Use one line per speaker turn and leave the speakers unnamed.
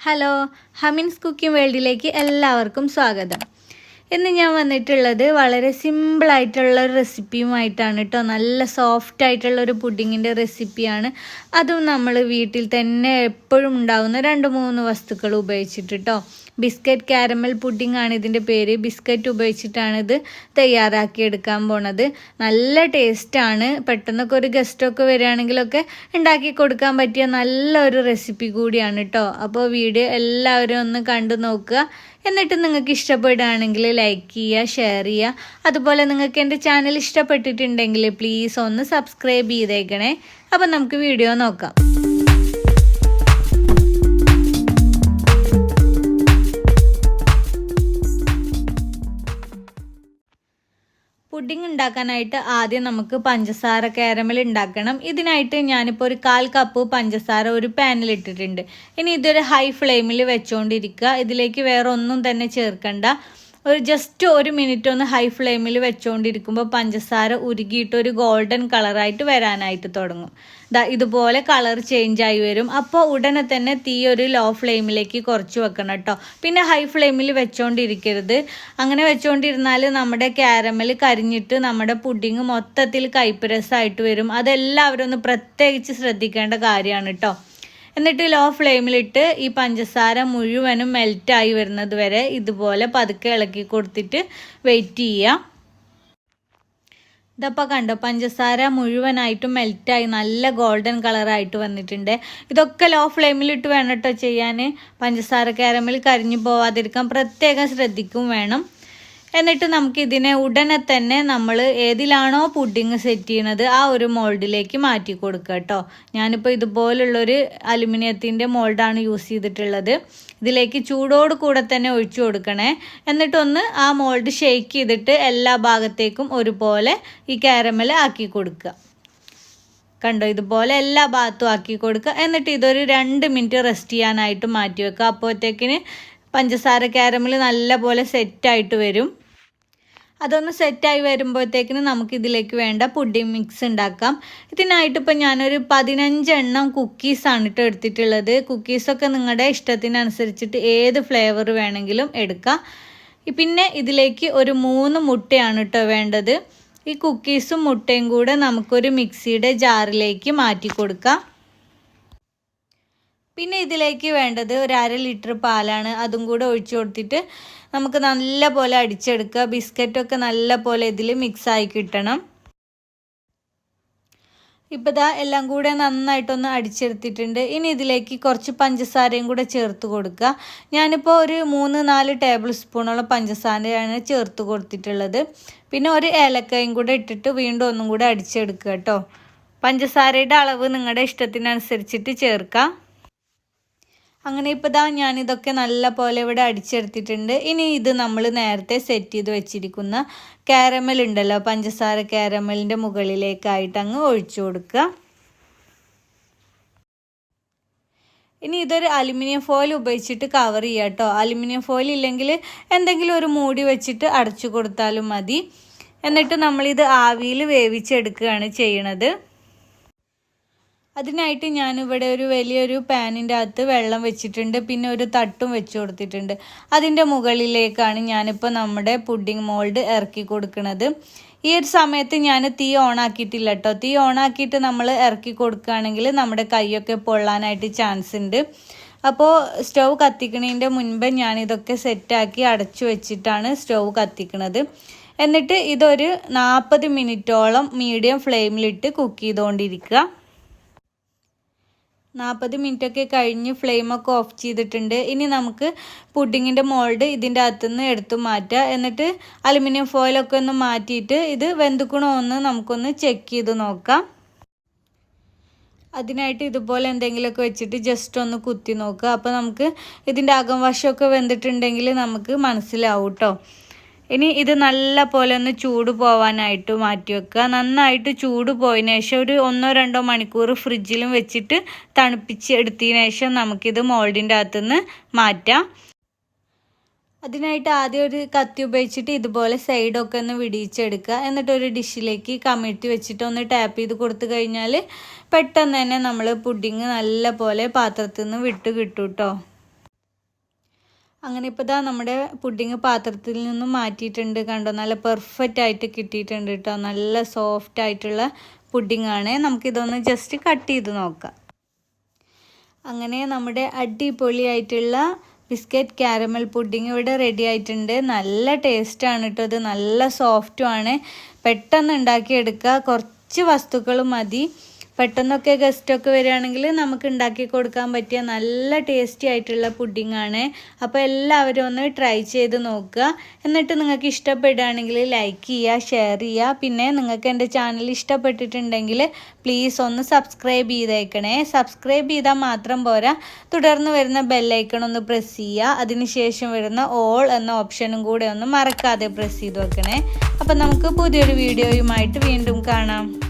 Hello, ഹമിൻസ് cooking വേൾഡിലേക്ക് എല്ലാവർക്കും സ്വാഗതം. ഇന്ന് ഞാൻ വന്നിട്ടുള്ളത് വളരെ സിമ്പിളായിട്ടുള്ള ഒരു റെസിപ്പിയുമായിട്ടാണ് കേട്ടോ. നല്ല സോഫ്റ്റ് ആയിട്ടുള്ളൊരു പുഡിങ്ങിൻ്റെ റെസിപ്പിയാണ്. അതും നമ്മൾ വീട്ടിൽ തന്നെ എപ്പോഴും ഉണ്ടാകുന്ന 2-3 വസ്തുക്കൾ ഉപയോഗിച്ചിട്ട് കേട്ടോ. ബിസ്ക്കറ്റ് കാരമൽ പുഡിംഗ് ആണ് ഇതിൻ്റെ പേര്. ബിസ്ക്കറ്റ് ഉപയോഗിച്ചിട്ടാണ് ഇത് തയ്യാറാക്കിയെടുക്കാൻ പോണത്. നല്ല ടേസ്റ്റാണ്. പെട്ടെന്നൊക്കെ ഒരു ഗസ്റ്റൊക്കെ വരികയാണെങ്കിലൊക്കെ ഉണ്ടാക്കി കൊടുക്കാൻ പറ്റിയ നല്ലൊരു റെസിപ്പി കൂടിയാണ് കേട്ടോ. അപ്പോൾ വീഡിയോ എല്ലാവരും ഒന്ന് കണ്ടു നോക്കുക. എന്നിട്ട് നിങ്ങൾക്ക് ഇഷ്ടപ്പെടുകയാണെങ്കിൽ ലൈക്ക് ചെയ്യുക, ഷെയർ ചെയ്യുക. അതുപോലെ നിങ്ങൾക്ക് എൻ്റെ ചാനൽ ഇഷ്ടപ്പെട്ടിട്ടുണ്ടെങ്കിൽ പ്ലീസ് ഒന്ന് സബ്സ്ക്രൈബ് ചെയ്തേക്കണേ. അപ്പം നമുക്ക് വീഡിയോ നോക്കാം. പുഡിംഗ് ഉണ്ടാക്കാനായിട്ട് ആദ്യം നമുക്ക് പഞ്ചസാര കാരമൽ ഉണ്ടാക്കണം. ഇതിനായിട്ട് ഞാനിപ്പോൾ ഒരു 1/4 കപ്പ് പഞ്ചസാര ഒരു പാനിൽ ഇട്ടിട്ടുണ്ട്. ഇനി ഇതൊരു ഹൈ ഫ്ലെയിമിൽ വെച്ചുകൊണ്ടിരിക്കുക. ഇതിലേക്ക് വേറെ ഒന്നും തന്നെ ചേർക്കണ്ട. ജസ്റ്റ് 1 മിനിറ്റ് ഒന്ന് ഹൈ ഫ്ലെയിമിൽ വെച്ചുകൊണ്ടിരിക്കുമ്പോൾ പഞ്ചസാര ഉരുകിയിട്ട് ഒരു ഗോൾഡൻ കളറായിട്ട് വരാനായിട്ട് തുടങ്ങും. ഇതുപോലെ കളർ ചേഞ്ച് ആയി വരും. അപ്പോൾ ഉടനെ തന്നെ തീ ഒരു ലോ ഫ്ലെയിമിലേക്ക് കുറച്ച് വെക്കണം കേട്ടോ. പിന്നെ ഹൈ ഫ്ലെയിമിൽ വെച്ചുകൊണ്ടിരിക്കരുത്. അങ്ങനെ വെച്ചുകൊണ്ടിരുന്നാൽ നമ്മുടെ കാരമൽ കരിഞ്ഞിട്ട് നമ്മുടെ പുഡിങ് മൊത്തത്തിൽ കയ്പ്പ് രസമായിട്ട് വരും. അതെല്ലാവരും ഒന്ന് പ്രത്യേകിച്ച് ശ്രദ്ധിക്കേണ്ട കാര്യമാണ് കേട്ടോ. എന്നിട്ട് ലോ ഫ്ലെയിമിലിട്ട് ഈ പഞ്ചസാര മുഴുവനും മെൽറ്റായി വരുന്നത് വരെ ഇതുപോലെ പതുക്കെ ഇളക്കി കൊടുത്തിട്ട് വെയിറ്റ് ചെയ്യുക. ഇതപ്പോൾ കണ്ടോ, പഞ്ചസാര മുഴുവനായിട്ടും മെൽറ്റായി നല്ല ഗോൾഡൻ കളറായിട്ട് വന്നിട്ടുണ്ട്. ഇതൊക്കെ ലോ ഫ്ലെയിമിലിട്ട് വേണം കേട്ടോ ചെയ്യാൻ. പഞ്ചസാര കാരമൽ കരിഞ്ഞു പോവാതിരിക്കാൻ പ്രത്യേകം ശ്രദ്ധിക്കും വേണം. എന്നിട്ട് നമുക്കിതിനെ ഉടനെ തന്നെ നമ്മൾ ഏതിലാണോ പുഡിങ് സെറ്റ് ചെയ്യണത് ആ ഒരു മോൾഡിലേക്ക് മാറ്റി കൊടുക്കുക കേട്ടോ. ഞാനിപ്പോൾ ഇതുപോലുള്ളൊരു അലുമിനിയത്തിൻ്റെ മോൾഡാണ് യൂസ് ചെയ്തിട്ടുള്ളത്. ഇതിലേക്ക് ചൂടോട് കൂടെ തന്നെ ഒഴിച്ചു കൊടുക്കണേ. എന്നിട്ടൊന്ന് ആ മോൾഡ് ഷെയ്ക്ക് ചെയ്തിട്ട് എല്ലാ ഭാഗത്തേക്കും ഒരുപോലെ ഈ കാരമൽ ആക്കി കൊടുക്കുക. കണ്ടോ, ഇതുപോലെ എല്ലാ ഭാഗത്തും ആക്കി കൊടുക്കുക. എന്നിട്ട് ഇതൊരു 2 മിനിറ്റ് റെസ്റ്റ് ചെയ്യാനായിട്ട് മാറ്റി വെക്കുക. അപ്പോഴത്തേക്കിന് പഞ്ചസാര കാരമൽ നല്ല പോലെ സെറ്റായിട്ട് വരും. അതൊന്ന് സെറ്റായി വരുമ്പോഴത്തേക്കിന് നമുക്കിതിലേക്ക് വേണ്ട പുഡിംഗ് മിക്സ് ഉണ്ടാക്കാം. ഇതിനായിട്ട് ഇപ്പോൾ ഞാനൊരു 15 എണ്ണം കുക്കീസാണ് കേട്ടോ എടുത്തിട്ടുള്ളത്. കുക്കീസൊക്കെ നിങ്ങളുടെ ഇഷ്ടത്തിനനുസരിച്ചിട്ട് ഏത് ഫ്ലേവർ വേണമെങ്കിലും എടുക്കാം. പിന്നെ ഇതിലേക്ക് ഒരു 3 മുട്ടയാണ് കേട്ടോ വേണ്ടത്. ഈ കുക്കീസും മുട്ടയും കൂടെ നമുക്കൊരു മിക്സിയുടെ ജാറിലേക്ക് മാറ്റി കൊടുക്കാം. പിന്നെ ഇതിലേക്ക് വേണ്ടത് ഒരു 1/2 ലിറ്റർ പാലാണ്. അതും കൂടെ ഒഴിച്ചു കൊടുത്തിട്ട് നമുക്ക് നല്ല പോലെ അടിച്ചെടുക്കുക. ബിസ്ക്കറ്റൊക്കെ നല്ല പോലെ ഇതിൽ മിക്സായി കിട്ടണം. ഇപ്പോൾ എല്ലാം കൂടെ നന്നായിട്ടൊന്ന് അടിച്ചെടുത്തിട്ടുണ്ട്. ഇനി ഇതിലേക്ക് കുറച്ച് പഞ്ചസാരയും കൂടെ ചേർത്ത് കൊടുക്കുക. ഞാനിപ്പോൾ ഒരു 3-4 ടേബിൾ സ്പൂണോളം പഞ്ചസാരയാണ് ചേർത്ത് കൊടുത്തിട്ടുള്ളത്. പിന്നെ ഒരു ഏലക്കയും കൂടെ ഇട്ടിട്ട് വീണ്ടും ഒന്നും കൂടെ അടിച്ചെടുക്കുക കേട്ടോ. പഞ്ചസാരയുടെ അളവ് നിങ്ങളുടെ ഇഷ്ടത്തിനനുസരിച്ചിട്ട് ചേർക്കാം. അങ്ങനെ ഇപ്പോൾ ഞാനിതൊക്കെ നല്ല പോലെ ഇവിടെ അടിച്ചെടുത്തിട്ടുണ്ട്. ഇനി ഇത് നമ്മൾ നേരത്തെ സെറ്റ് ചെയ്ത് വെച്ചിരിക്കുന്ന കാരമൽ ഉണ്ടല്ലോ, പഞ്ചസാര കാരമലിൻ്റെ മുകളിലേക്കായിട്ട് അങ്ങ് ഒഴിച്ചു കൊടുക്കുക. ഇനി ഇതൊരു അലുമിനിയം ഫോയിൽ ഉപയോഗിച്ചിട്ട് കവർ ചെയ്യുക കേട്ടോ. അലുമിനിയം ഫോയിൽ ഇല്ലെങ്കിൽ എന്തെങ്കിലും ഒരു മൂടി വെച്ചിട്ട് അടച്ചു കൊടുത്താലും മതി. എന്നിട്ട് നമ്മളിത് ആവിയിൽ വേവിച്ചെടുക്കുകയാണ് ചെയ്യണത്. അതിനായിട്ട് ഞാനിവിടെ ഒരു വലിയൊരു പാനിൻ്റെ അകത്ത് വെള്ളം വെച്ചിട്ടുണ്ട്. പിന്നെ ഒരു തട്ടും വെച്ച് കൊടുത്തിട്ടുണ്ട്. അതിൻ്റെ മുകളിലേക്കാണ് ഞാനിപ്പോൾ നമ്മുടെ പുഡിംഗ് മോൾഡ് ഇറക്കി കൊടുക്കുന്നത്. ഈ ഒരു സമയത്ത് ഞാൻ തീ ഓണാക്കിയിട്ടില്ല കേട്ടോ. തീ ഓണാക്കിയിട്ട് നമ്മൾ ഇറക്കി കൊടുക്കുകയാണെങ്കിൽ നമ്മുടെ കൈയൊക്കെ പൊള്ളാനായിട്ട് ചാൻസ് ഉണ്ട്. അപ്പോൾ സ്റ്റൗ കത്തിക്കണതിൻ്റെ മുൻപ് ഞാനിതൊക്കെ സെറ്റാക്കി അടച്ചു വെച്ചിട്ടാണ് സ്റ്റൗ കത്തിക്കണത്. എന്നിട്ട് ഇതൊരു 40 മിനിറ്റോളം മീഡിയം ഫ്ലെയിമിലിട്ട് കുക്ക് ചെയ്തുകൊണ്ടിരിക്കുക. 40 മിനിറ്റൊക്കെ കഴിഞ്ഞ് ഫ്ലെയിമൊക്കെ ഓഫ് ചെയ്തിട്ടുണ്ട്. ഇനി നമുക്ക് പുഡിങ്ങിൻ്റെ മോൾഡ് ഇതിൻ്റെ അകത്തുനിന്ന് എടുത്തു മാറ്റുക. എന്നിട്ട് അലുമിനിയം ഫോയിലൊക്കെ ഒന്ന് മാറ്റിയിട്ട് ഇത് വെന്തുക്കണോ എന്ന് നമുക്കൊന്ന് ചെക്ക് ചെയ്ത് നോക്കാം. അതിനായിട്ട് ഇതുപോലെ എന്തെങ്കിലുമൊക്കെ വെച്ചിട്ട് ജസ്റ്റ് ഒന്ന് കുത്തി നോക്കുക. അപ്പോൾ നമുക്ക് ഇതിൻ്റെ അകം വശമൊക്കെ വെന്തിട്ടുണ്ടെങ്കിൽ നമുക്ക് മനസ്സിലാവും കേട്ടോ. ഇനി ഇത് നല്ല പോലെ ഒന്ന് ചൂട് പോവാനായിട്ട് മാറ്റി വെക്കുക. നന്നായിട്ട് ചൂട് പോയതിനു ശേഷം ഒരു 1-2 മണിക്കൂർ ഫ്രിഡ്ജിലും വെച്ചിട്ട് തണുപ്പിച്ച് എടുത്തതിന് ശേഷം നമുക്കിത് മോൾഡിൻ്റെ അകത്തുനിന്ന് മാറ്റാം. അതിനായിട്ട് ആദ്യം ഒരു കത്തി ഉപയോഗിച്ചിട്ട് ഇതുപോലെ സൈഡൊക്കെ ഒന്ന് വിടിയിച്ചെടുക്കുക. എന്നിട്ട് ഒരു ഡിഷിലേക്ക് കമിഴ്ത്തി വെച്ചിട്ട് ഒന്ന് ടാപ്പ് ചെയ്ത് കൊടുത്തു കഴിഞ്ഞാൽ പെട്ടെന്ന് തന്നെ നമ്മൾ പുഡിങ് നല്ല പോലെ പാത്രത്തിൽ നിന്ന് വിട്ട് കിട്ടും കേട്ടോ. അങ്ങനെ ഇപ്പോൾ ഇതാ നമ്മുടെ പുഡിങ് പാത്രത്തിൽ നിന്നും മാറ്റിയിട്ടുണ്ട്. കണ്ടോ, നല്ല പെർഫെക്റ്റ് ആയിട്ട് കിട്ടിയിട്ടുണ്ട് കേട്ടോ. നല്ല സോഫ്റ്റ് ആയിട്ടുള്ള പുഡിംഗ് ആണ്. നമുക്കിതൊന്ന് ജസ്റ്റ് കട്ട് ചെയ്ത് നോക്കാം. അങ്ങനെ നമ്മുടെ അടിപൊളിയായിട്ടുള്ള ബിസ്ക്കറ്റ് കാരമൽ പുഡിംഗ് ഇവിടെ റെഡി ആയിട്ടുണ്ട്. നല്ല ടേസ്റ്റാണ് കേട്ടോ. ഇത് നല്ല സോഫ്റ്റുമാണ്. പെട്ടെന്ന് ഉണ്ടാക്കിയെടുക്കുക. കുറച്ച് വസ്തുക്കൾ മതി. പെട്ടെന്നൊക്കെ ഗസ്റ്റൊക്കെ വരികയാണെങ്കിൽ നമുക്ക് ഉണ്ടാക്കി കൊടുക്കാൻ പറ്റിയ നല്ല ടേസ്റ്റി ആയിട്ടുള്ള പുഡിംഗ് ആണ്. അപ്പോൾ എല്ലാവരും ഒന്ന് ട്രൈ ചെയ്ത് നോക്കുക. എന്നിട്ട് നിങ്ങൾക്ക് ഇഷ്ടപ്പെടുകയാണെങ്കിൽ ലൈക്ക് ചെയ്യുക, ഷെയർ ചെയ്യുക. പിന്നെ നിങ്ങൾക്ക് എൻ്റെ ചാനൽ ഇഷ്ടപ്പെട്ടിട്ടുണ്ടെങ്കിൽ പ്ലീസ് ഒന്ന് സബ്സ്ക്രൈബ് ചെയ്തേക്കണേ. സബ്സ്ക്രൈബ് ചെയ്താൽ മാത്രം പോരാ, തുടർന്ന് വരുന്ന ബെല്ലൈക്കൺ ഒന്ന് പ്രസ് ചെയ്യുക. അതിനുശേഷം വരുന്ന ഓൾ എന്ന ഓപ്ഷനും കൂടെ ഒന്ന് മറക്കാതെ പ്രസ് ചെയ്ത് വെക്കണേ. അപ്പം നമുക്ക് പുതിയൊരു വീഡിയോയുമായിട്ട് വീണ്ടും കാണാം.